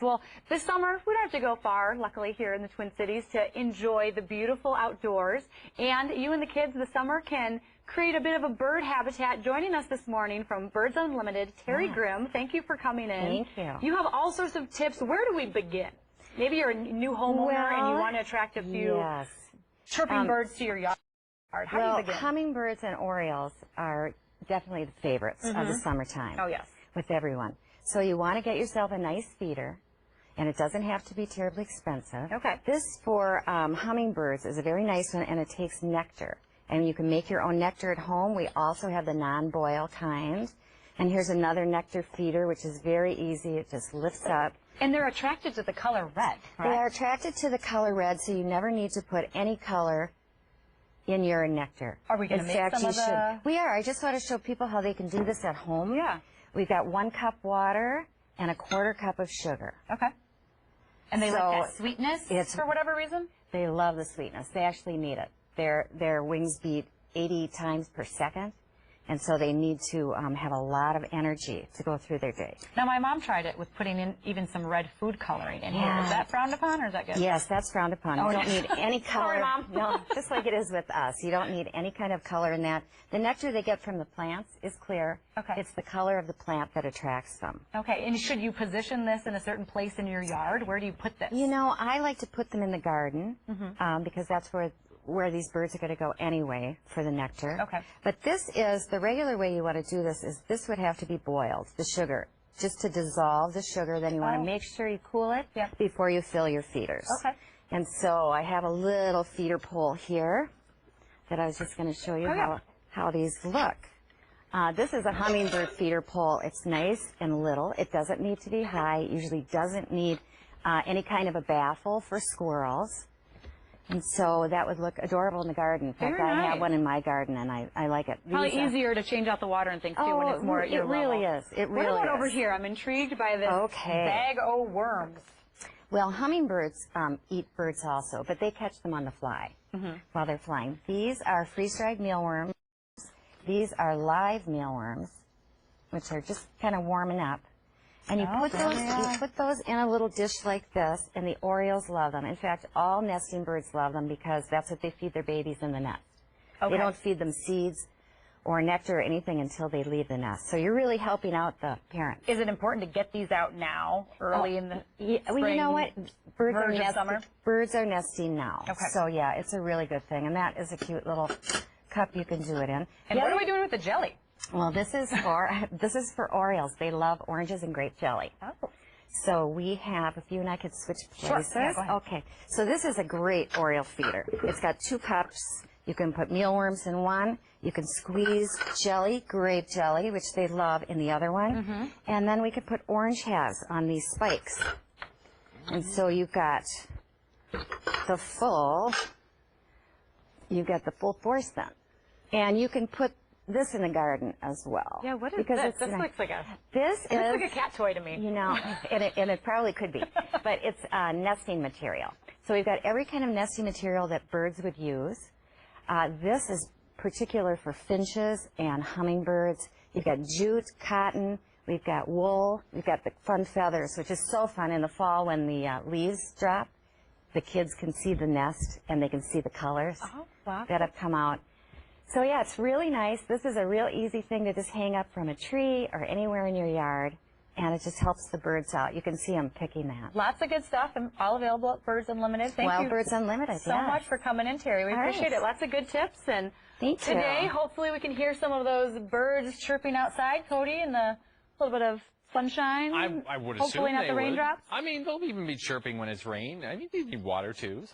Well, this summer, we don't have to go far, luckily, here in the Twin Cities to enjoy the beautiful outdoors. And you and the kids this summer can create a bit of a bird habitat. Joining us this morning from Birds Unlimited, Terri Grimm, thank you for coming in. Thank you. You have all sorts of tips. Where do we begin? Maybe you're a new homeowner and you want to attract a few chirping birds to your yard. How do you begin? Hummingbirds and Orioles are definitely the favorites of the summertime. Oh, yes. With everyone. So you want to get yourself a nice feeder, and it doesn't have to be terribly expensive. Okay. This for hummingbirds is a very nice one, and it takes nectar. And you can make your own nectar at home. We also have the non-boil kind. And here's another nectar feeder, which is very easy. It just lifts up. And they're attracted to the color red, correct? They are attracted to the color red, so you never need to put any color in your nectar. Are we going to make some of the... We are. I just want to show people how they can do this at home. Yeah. We've got 1 cup water and a 1/4 cup of sugar. Okay. And they like that sweetness for whatever reason? They love the sweetness. They actually need it. Their wings beat 80 times per second. And so they need to have a lot of energy to go through their day. Now, my mom tried it with putting in even some red food coloring in here. Is that frowned upon, or is that good? Yes, that's frowned upon. You don't need any color. Sorry, Mom. No, just like it is with us. You don't need any kind of color in that. The nectar they get from the plants is clear. Okay. It's the color of the plant that attracts them. Okay, and should you position this in a certain place in your yard? Where do you put this? You know, I like to put them in the garden because that's where these birds are going to go anyway for the nectar. Okay. But this is, the regular way you want to do this is this would have to be boiled, the sugar, just to dissolve the sugar. Then you want to make sure you cool it before you fill your feeders. Okay. And so I have a little feeder pole here that I was just going to show you how these look. This is a hummingbird feeder pole. It's nice and little. It doesn't need to be high. It usually doesn't need any kind of a baffle for squirrels. And so that would look adorable in the garden. In fact, I have one in my garden, and I like it. Probably easier to change out the water and things, too, when it's more at your level. It really is. It really is. What about over here? I'm intrigued by this bag o' worms. Well, hummingbirds eat birds also, but they catch them on the fly while they're flying. These are freeze-dried mealworms. These are live mealworms, which are just kind of warming up. And you put those in a little dish like this, and the Orioles love them. In fact, all nesting birds love them because that's what they feed their babies in the nest. Okay. They don't feed them seeds or nectar or anything until they leave the nest. So you're really helping out the parents. Is it important to get these out now, early in the spring? Well, you know what? Birds are nesting now. Okay. So, yeah, it's a really good thing. And that is a cute little cup you can do it in. And what are we doing with the jelly? Well, this is for Orioles. They love oranges and grape jelly. Oh. So we have, if you and I could switch places. Sure. Yeah, go ahead. Okay. So this is a great Oriole feeder. It's got 2 cups. You can put mealworms in one. You can squeeze jelly, grape jelly, which they love, in the other one. And then we could put orange halves on these spikes. And so you've got the full force then. And you can put this in the garden as well. Yeah, what is this? This looks like a cat toy to me. You know, and it probably could be, but it's nesting material. So we've got every kind of nesting material that birds would use. This is particular for finches and hummingbirds. You've got jute, cotton, we've got wool, we've got the fun feathers, which is so fun in the fall when the leaves drop. The kids can see the nest and they can see the colors that have come out. So, yeah, it's really nice. This is a real easy thing to just hang up from a tree or anywhere in your yard, and it just helps the birds out. You can see them picking that. Lots of good stuff, and all available at Birds Unlimited. Thank you Birds Unlimited, so much for coming in, Terri. We appreciate it. Lots of good tips. And today, hopefully, we can hear some of those birds chirping outside, Cody, and the little bit of sunshine. I would assume hopefully not the raindrops. I mean, they'll even be chirping when it's rain. I mean, they need water, too.